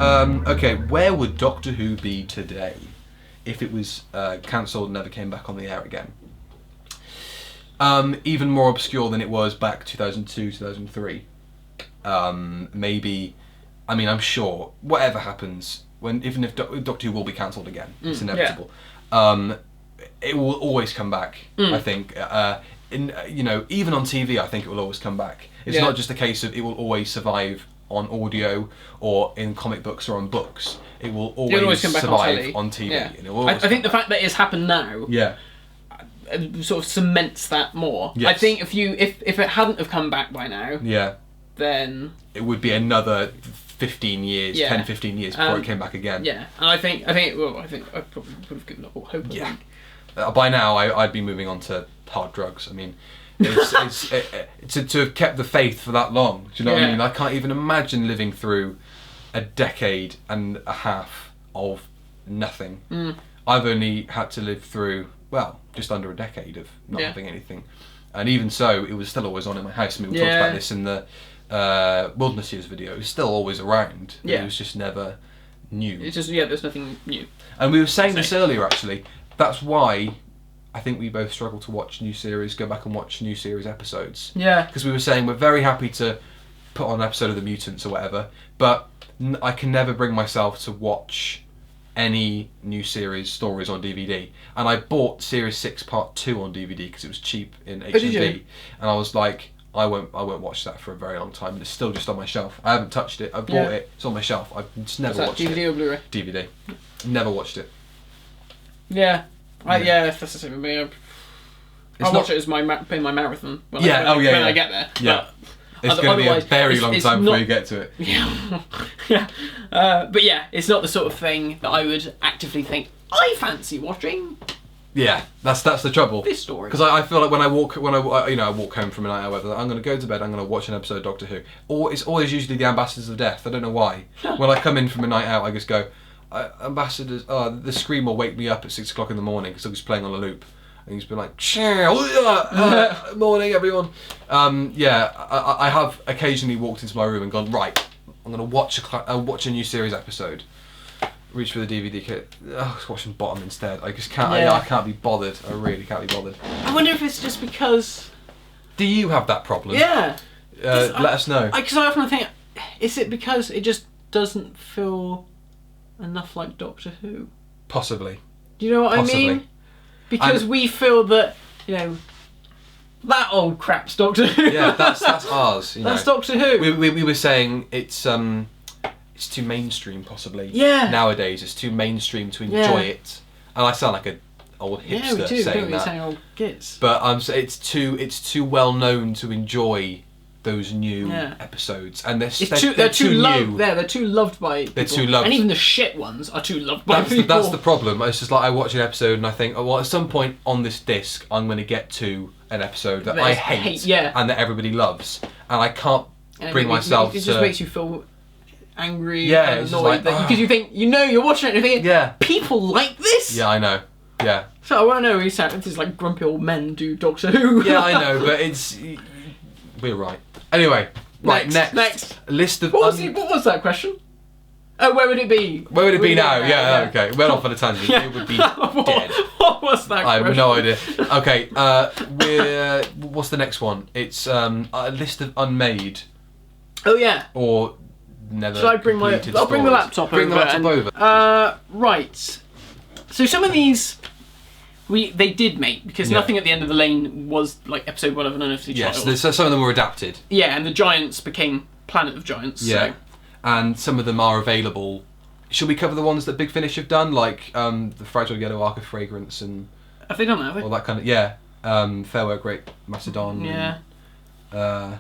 Okay, where would Doctor Who be today if it was cancelled and never came back on the air again? Even more obscure than it was back 2002, 2003. Maybe, I mean, I'm sure whatever happens, even if Doctor Who will be cancelled again, it's inevitable. Yeah. It will always come back. I think. Even on TV, I think it will always come back. It's not just a case of it will always survive on audio or in comic books or on books. It will always survive on TV. Yeah. And it will I think the fact that it's happened now. Yeah. Sort of cements that more. Yes. I think if it hadn't have come back by now, then it would be another 15 years, 10, 15 years before it came back again. Yeah, and I think I probably would have given up all hope. Yeah. By now, I'd be moving on to hard drugs. I mean, to have kept the faith for that long. Do you know what I mean? I can't even imagine living through a decade and a half of nothing. I've only had to live through, well, just under a decade of not having anything. And even so, it was still always on in my house. I mean, we talked about this in the Wilderness Years video. It was still always around. It was just never new. It's just, there's nothing new. And we were saying this earlier, actually. That's why I think we both struggle to watch new series, go back and watch new series episodes. Yeah. Because we were saying we're very happy to put on an episode of The Mutants or whatever, but I can never bring myself to watch any new series stories on DVD. And I bought Series 6 Part 2 on DVD because it was cheap in HMV. And I was like, I won't watch that for a very long time. And it's still just on my shelf. I haven't touched it. I bought it. It's on my shelf. I've just never watched DVD it. DVD or Blu-ray? DVD. Never watched it. Yeah. That's the same with me. I'll watch it as pay my marathon when I get there. Yeah. It's going to be a very long time before you get to it. Yeah. But yeah, it's not the sort of thing that I would actively think, I fancy watching. Yeah, that's the trouble. This story. Because I feel like when I walk home from a night out, whether I'm going to go to bed, I'm going to watch an episode of Doctor Who. Or it's always usually the Ambassadors of Death. I don't know why. When I come in from a night out, I just go, Ambassadors. The scream will wake me up at 6 o'clock in the morning because I'm just playing on a loop. And he's been like, morning everyone. I have occasionally walked into my room and gone, right, I'm going to watch a new series episode. Reach for the DVD kit. I was watching Bottom instead. I just can't. I can't be bothered. I really can't be bothered. I wonder if it's just because. Do you have that problem? Yeah. Let us know. Because I often think, is it because it just doesn't feel enough like Doctor Who? Possibly. Do you know what I mean? Because we feel that, that old crap's Doctor Who. Yeah, that's ours. That's Doctor Who. We were saying it's too mainstream, possibly. Yeah. Nowadays, it's too mainstream to enjoy it, and I sound like an old hipster saying that. Saying old gits. But it's too well known to enjoy those new episodes, and they're too new. They're too loved by people. They're too loved, and even the shit ones are too loved by people. That's the problem. It's just like I watch an episode and I think, oh well, at some point on this disc, I'm going to get to an episode that I hate, and that everybody loves, and I can't bring myself. It just makes you feel angry, and annoyed, because you think you're watching it and you think, people like this. Yeah, I know. Yeah. So I know it's like grumpy old men do Doctor Who. Yeah, I know, but we're right. Anyway, next list of. What was that question? Oh, where would it be? Where would it be now? Yeah, okay. Went off on a tangent. It would be dead. What was that question? I have no idea. Okay, what's the next one? It's a list of unmade. Oh yeah. Or never. Should I bring I'll bring the laptop over. Bring the laptop over. Right. So some of these they did make, because nothing at the end of the lane was like episode 1 of an Unearthly Child. Yes, so some of them were adapted. Yeah, and the Giants became Planet of Giants. Yeah. So. And some of them are available. Should we cover the ones that Big Finish have done, like the Fragile Yellow Arc of Fragrance and? Have they done that? Have they? All that kind of Farewell Great Macedon. Yeah. And,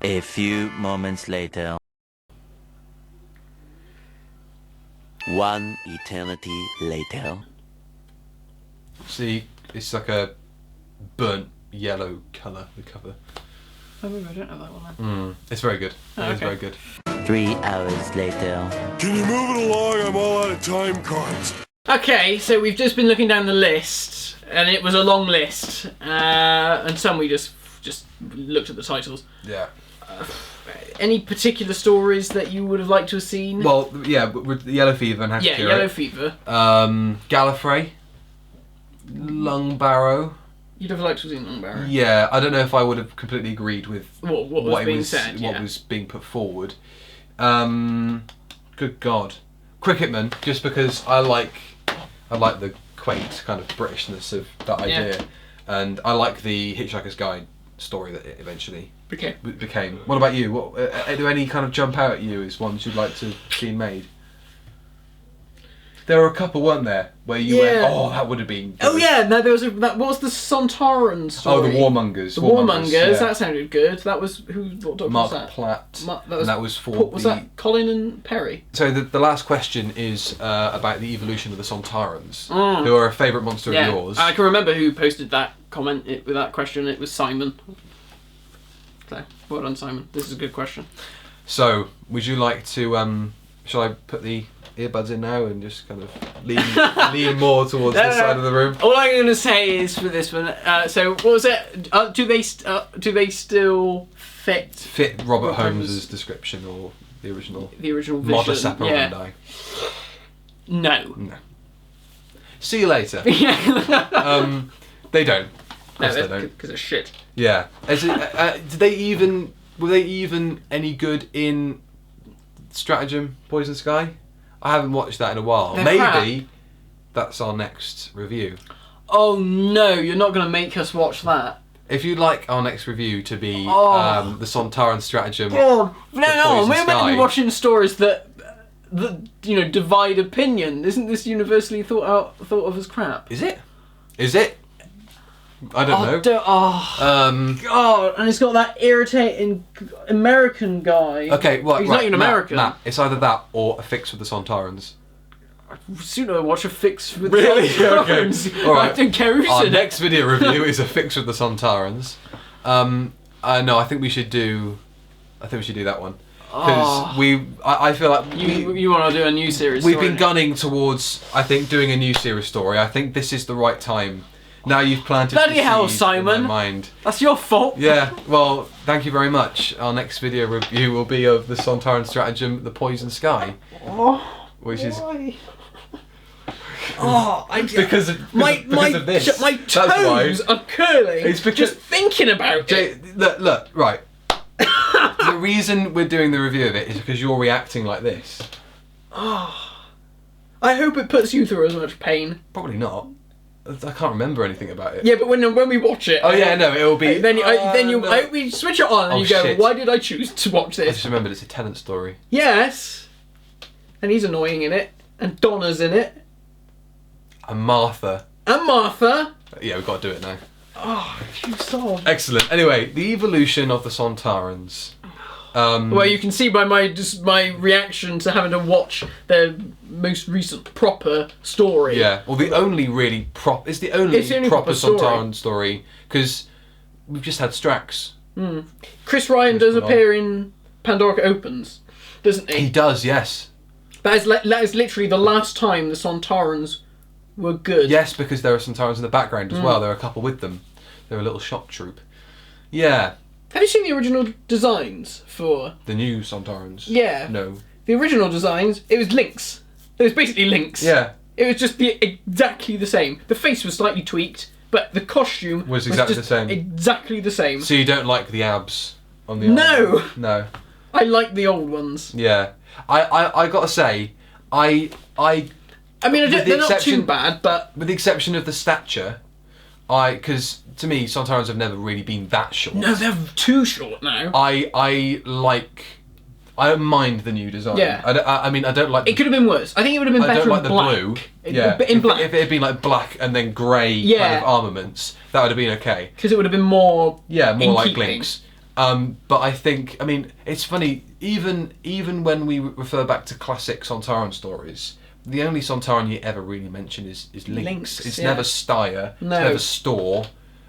a few moments later. One eternity later. See, it's like a burnt yellow colour, the cover. Oh, maybe I don't have that one then. It's very good. It is very good. 3 hours later. Can you move it along? I'm all out of time cards. Okay, so we've just been looking down the list, and it was a long list, and some we just looked at the titles. Yeah. Any particular stories that you would have liked to have seen? Well, yeah, with the Yellow Fever and yeah, Yellow Fever. Gallifrey, Lungbarrow. You'd have liked to have seen Lungbarrow. Yeah, I don't know if I would have completely agreed with what was being said. What was being put forward. Good God, Cricketman, just because I like the quaint kind of Britishness of that idea, and I like the Hitchhiker's Guide story that it eventually became. What about you? What do any kind of jump out at you as ones you'd like to see made? There were a couple, weren't there, where you went, oh, that would have been good. Oh yeah, no, there was what was the Sontarans story? Oh, the Warmongers. The Warmongers, that sounded good. That was what doctor Mark was that? Platt. That was for was that Colin and Perry? So the last question is about the evolution of the Sontarans, who are a favourite monster of yours. I can remember who posted that comment with that question. It was Simon. So, well done, Simon. This is a good question. So, would you like to? Shall I put the earbuds in now and just kind of lean more towards this side of the room? All I'm going to say is for this one. So, what was it? Do they still fit Robert Holmes's description or the original? The original Modus vision. operandi. No. See you later. They don't. No, they don't. Because it's shit. Yeah. Were they even any good in Stratagem Poison Sky? I haven't watched that in a while. They're Maybe crap. That's our next review. Oh no, you're not going to make us watch that. If you'd like our next review to be the Sontaran Stratagem, no, we're meant to Sky. be watching stories that divide opinion. Isn't this universally thought of as crap? Is it? I don't know. God, and it's got that irritating American guy. Okay, well, he's not even American. Matt, it's either that or A Fix with the Sontarans. I'd sooner watch A Fix with Really? the Sontarans. Okay. All right. I don't care who Our said next video review is A Fix with the Sontarans. No, I think we should do that one. Because I feel like you want to do a new series. We've been gunning towards, I think, doing a new series story. I think this is the right time. Now you've planted Bloody the hell, seed Simon! in my mind. That's your fault. Yeah. Well, thank you very much. Our next video review will be of the Sontaran Stratagem, The Poison Sky, which is because of this. My toes are curling. It's because just thinking about it. Look, right. The reason we're doing the review of it is because you're reacting like this. I hope it puts you through as much pain. Probably not. I can't remember anything about it. Yeah, but when we watch it, oh yeah, no, it will be. Then we switch it on and you go, shit. why did I choose to watch I this? just remembered it's a Tennant story. Yes, and he's annoying in it, and Donna's in it, And Martha. Yeah, we've got to do it now. Oh, you saw. Excellent. Anyway, the evolution of the Sontarans. Well, you can see by my reaction to having to watch their most recent proper story. Yeah. Well, the only really it's the only proper Sontaran story because we've just had Strax. Chris Ryan does appear in Pandora Opens, doesn't he? He does, yes. That is literally the last time the Sontarans were good. Yes, because there are Sontarans in the background as well. There are a couple with them. They're a little shock troop. Yeah. Have you seen the original designs for the new Sontarans? Yeah. No. The original designs, it was Lynx. It was basically Lynx. Yeah. It was just exactly the same. The face was slightly tweaked, but the costume was exactly the same. Exactly the same. So you don't like the abs on the No. arm? No. I like the old ones. Yeah. I gotta say, they're not too bad, but with the exception of the stature, because to me Sontarans have never really been that short. No, they're too short now. I don't mind the new design. Yeah. I don't like. It could have been worse. I think it would have been better I don't like in black. the blue. Yeah. In black. If it had been like black and then grey kind of armaments, that would have been okay. Because it would have been more. Yeah, more like keeping. Lynx. But I think, it's funny. Even when we refer back to classic Sontaran stories, the only Sontaran you ever really mention is Lynx. It's never Styre. No. It's never Store.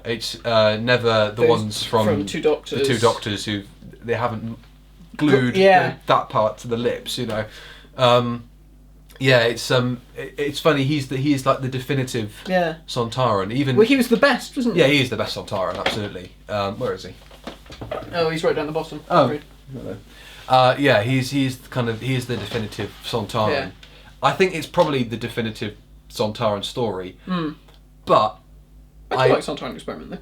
It's never the ones from Two Doctors. The Two Doctors who they haven't glued that part to the lips. It's funny. He's like the definitive Sontaran. Even he was the best, wasn't he? Yeah, he is the best Sontaran. Absolutely. Where is he? Oh, he's right down the bottom. Oh. Yeah, he's the definitive Sontaran. Yeah. I think it's probably the definitive Sontaran story. But I do like Sontaran Experiment though.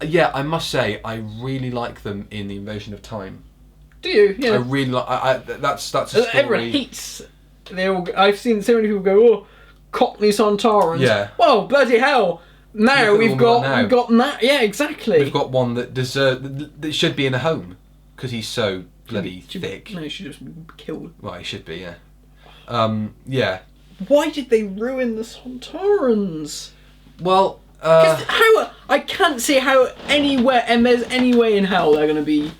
Yeah, I must say I really like them in the Invasion of Time. Do you? Yeah. I really like. That's a story. Everyone hates. I've seen so many people go, "Oh, Cockney Sontarans." Yeah. Well, bloody hell! Now Look at we've the got one we've got that. Yeah, exactly. We've got one that should be in a home because he's so bloody thick. No, he should just be killed. Well, he should be. Yeah. Yeah. Why did they ruin the Sontarans? Well. How I can't see how anywhere and there's any way in hell they're going to be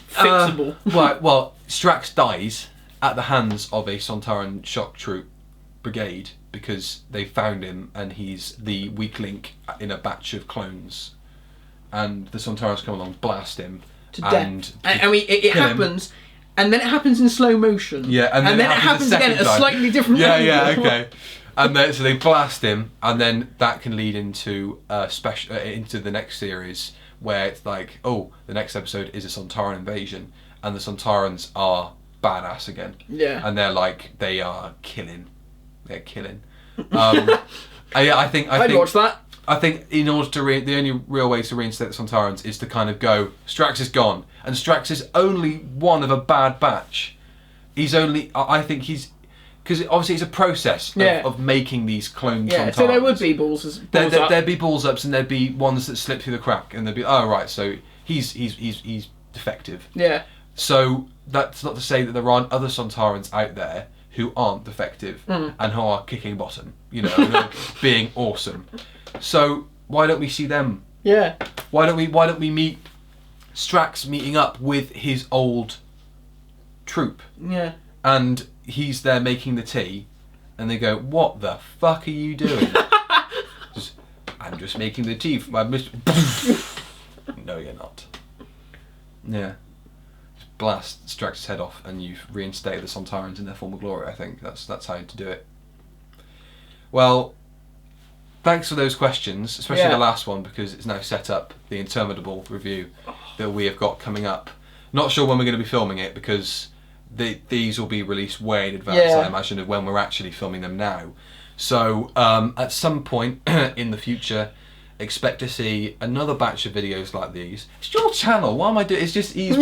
fixable. Well, Strax dies at the hands of a Sontaran shock troop brigade because they found him and he's the weak link in a batch of clones, and the Sontarans come along, blast him to death. I mean, it happens, and then it happens in slow motion. Yeah, and then it happens again at a slightly different angle. angle. Yeah, okay. And then so they blast him, and then that can lead into into the next series where it's like, oh, the next episode is a Sontaran invasion, and the Sontarans are badass again. Yeah. And they are killing. They're killing. I think I'd watch that. I think in order to the only real way to reinstate the Sontarans is to kind of go, Strax is gone, and Strax is only one of a bad batch. He's only. I think he's. Because obviously it's a process of making these clone Sontarans. So there would be balls up. There'd be balls ups, and there'd be ones that slip through the crack, and there'd be so he's defective. Yeah. So that's not to say that there aren't other Sontarans out there who aren't defective and who are kicking bottom, and being awesome. So why don't we see them? Yeah. Why don't we meet Strax meeting up with his old troop? Yeah. And he's there making the tea, and they go, "What the fuck are you doing?" I'm just making the tea for my No, you're not. Yeah. Just blast Strax's head off, and you've reinstated the Sontarans in their former glory. I think that's how to do it. Well, thanks for those questions, especially the last one, because it's now set up the interminable review that we have got coming up. Not sure when we're going to be filming it because these will be released way in advance, I imagine, of when we're actually filming them now. So at some point in the future, expect to see another batch of videos like these. It's your channel. Why am I doing? It's just he's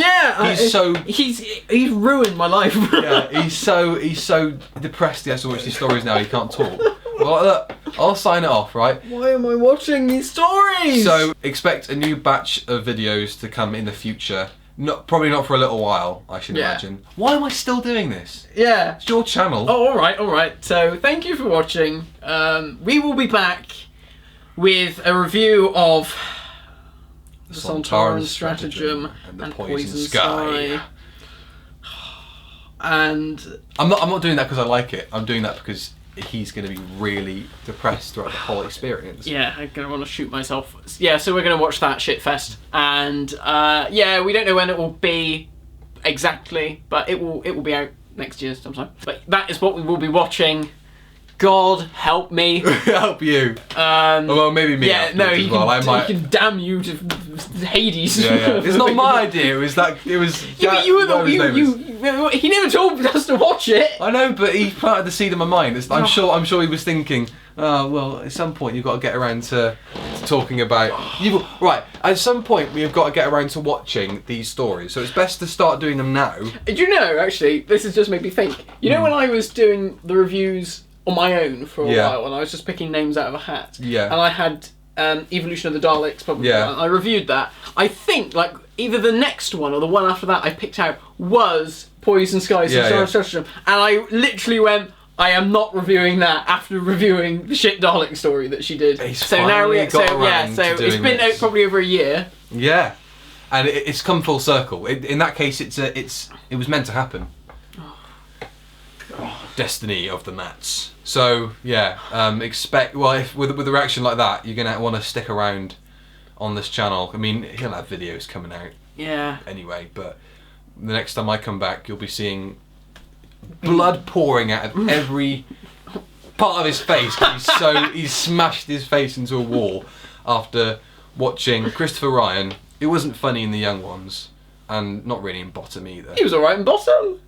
ruined my life. Yeah, he's so depressed. He has to watch these stories now. He can't talk. Well, look, I'll sign it off, right? Why am I watching these stories? So expect a new batch of videos to come in the future. Probably not for a little while, I should imagine. Why am I still doing this? Yeah. It's your channel. Oh, alright. So, thank you for watching. We will be back with a review of the Sontaran Stratagem and the Poison Sky. And I'm not doing that because I like it. I'm doing that because he's going to be really depressed throughout the whole experience. Yeah, I'm going to want to shoot myself. Yeah, so we're going to watch that shitfest. And we don't know when it will be exactly, but it will be out next year sometime. But that is what we will be watching. God help me. Help you. Well, maybe me. Yeah, no, he can damn you to Hades. Yeah. It's not my idea. It was. Yeah, but he never told us to watch it. I know, but he planted the seed in my mind. I'm sure he was thinking. Well, at some point you've got to get around to talking about. Right. At some point we've got to get around to watching these stories. So it's best to start doing them now. Do you know? Actually, this has just made me think. You know when I was doing the reviews on my own for a while, and I was just picking names out of a hat. Yeah. And I had Evolution of the Daleks, probably. Yeah. I reviewed that. I think either the next one or the one after that I picked out was Poison Skies and Stratagem, and I literally went, I am not reviewing that after reviewing the shit Dalek story that she did. It's been out probably over a year. Yeah. And it's come full circle. In that case, it was meant to happen. Destiny of the Mats. So expect with a reaction like that, you're gonna want to stick around on this channel. I mean, he'll have videos coming out. Yeah. Anyway, but the next time I come back, you'll be seeing blood pouring out of every part of his face. He's smashed his face into a wall after watching Christopher Ryan It wasn't funny in the young ones, and not really in bottom either. He was alright in bottom.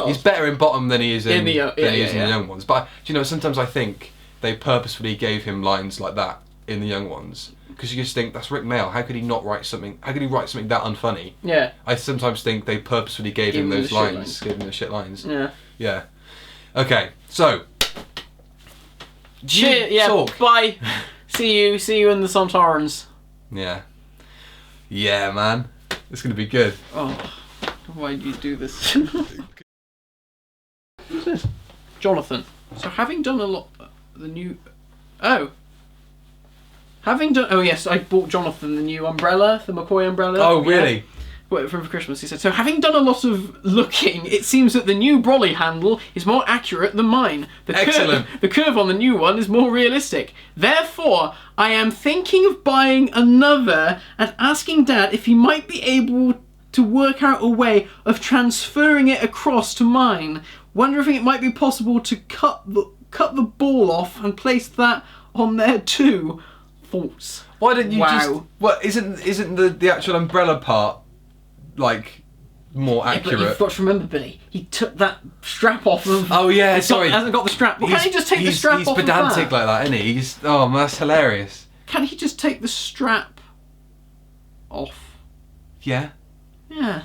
He's better in bottom than he is in the yeah. young ones. But do you know, sometimes I think they purposefully gave him lines like that in the young ones because you just think that's Rick Mail. How could he not write something? How could he write something that unfunny? Yeah. I sometimes think they purposefully gave him those lines, gave him the shit lines. Yeah. Yeah. Okay. So. Shit. Yeah. Talk. Bye. See you in the Sontarans. Yeah. Yeah, man. It's gonna be good. Oh, why did you do this? Who's this? Jonathan. So having done a lot, Oh yes, I bought Jonathan the new umbrella, the McCoy umbrella. Oh really? For Christmas, he said. So having done a lot of looking, it seems that the new brolly handle is more accurate than mine. Excellent. The curve on the new one is more realistic. Therefore, I am thinking of buying another and asking Dad if he might be able to work out a way of transferring it across to mine. Wonder if it might be possible to cut the ball off and place that on there too. Thoughts? Why don't you Wow. just? Well, isn't the actual umbrella part like more Yeah, but accurate? you've got to remember, Billy. He took that strap off of. Oh yeah, sorry. Hasn't got the strap. Well, can't he just take the strap off? He's pedantic of that? like that, isn't he? That's hilarious. Can he just take the strap off? Yeah. Yeah.